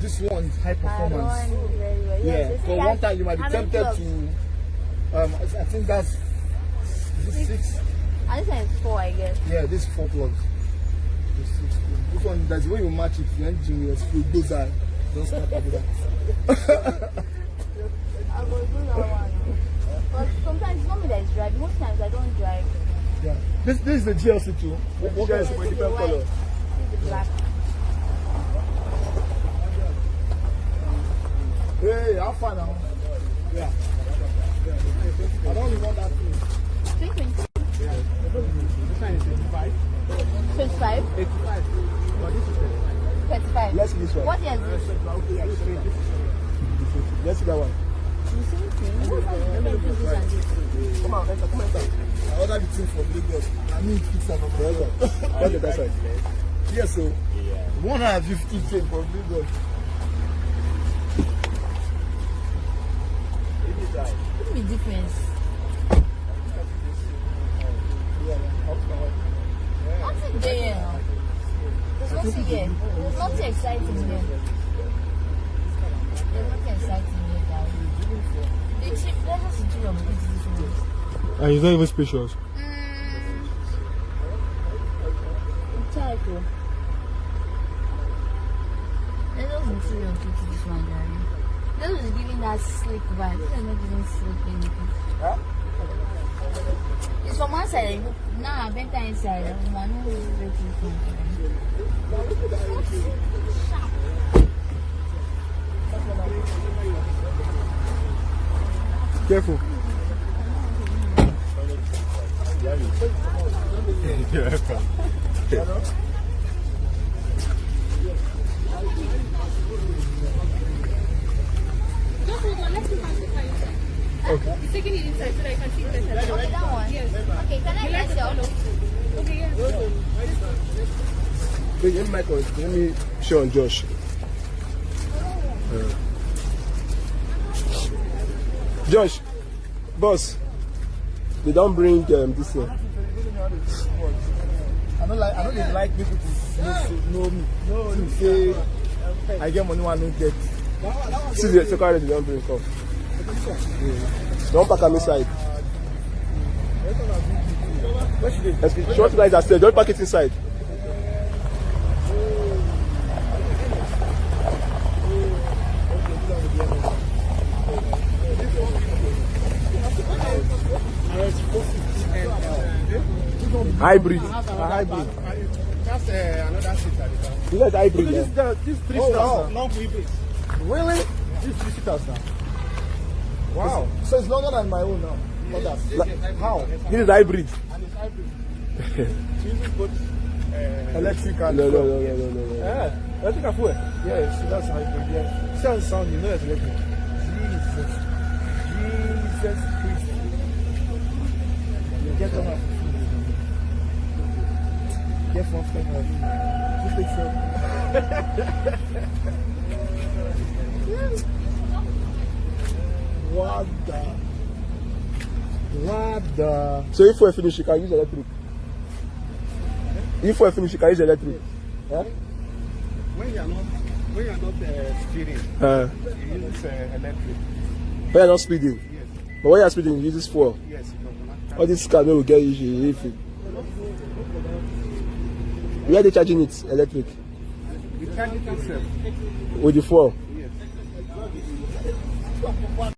This one is high performance. Very well. Yeah. Yes, For one time you might be tempted to. I think that's. Is it 6? And this one is 4, I guess. Yeah, this is 4 plugs. This one, that's the way you match it. The engine will explode. Those are. Don't start with that. I will do that one. But sometimes it's not me that is driving. Most times I don't drive. Yeah. This is the GLC too. What guys with different color? This is the black. Hey, how far now? Yeah. I don't even want that thing. 320. Yeah. This one is 25. 25? 85. But this is 35. Let's see this one. What year is this? Let's see that one. The same thing. What's the difference between this and this? Come on, enter. I ordered the thing from Lagos. I need to fix another. What's the best side? Yes, so 150 chain from Lagos. What's the difference? Nothing there. There's nothing here. There's nothing exciting here. There's nothing exciting here, guys. The cheap, let's just interior of this one. And it's not even spacious. Type. Let's just interior of this one, guys. This is giving that slick vibe. This is not giving slick anything. Huh? It's from one side. Now I better inside. I'm not really from. Careful. Okay. He's taking it inside so that I can see it better. Okay, that one. Yes. Okay, can I get your? Okay, yes. Wait, let me show on Josh. Josh, boss, they don't bring this here. I don't like people to know me. To say I get money when I don't get. See the second they don't bring up. Don't pack them inside. Short guys are still, don't pack it inside. Hybrid. Hybrid. That's another seat at the back. You guys hybrid. This is 3,000. Long wheelbase. Really? This is 3,000. Wow. So it's longer than my own now. How? This is hybrid. And it's hybrid. So you use both electric and No. Yeah. Electric and fuel. Yeah, so that's hybrid. Yeah. Sound, you know it's electric. Jesus Christ. You get on. Get one thing. Just take some. What the? So if we finish, you can use electric. If we finish, you can use electric. Huh? When you're not speeding, you use electric. When you're not speeding. Yes. But when you're speeding, you use this fuel. Yes. All this car will get you if it. Where are they charging it? Electric. You charge it yourself. With the fuel.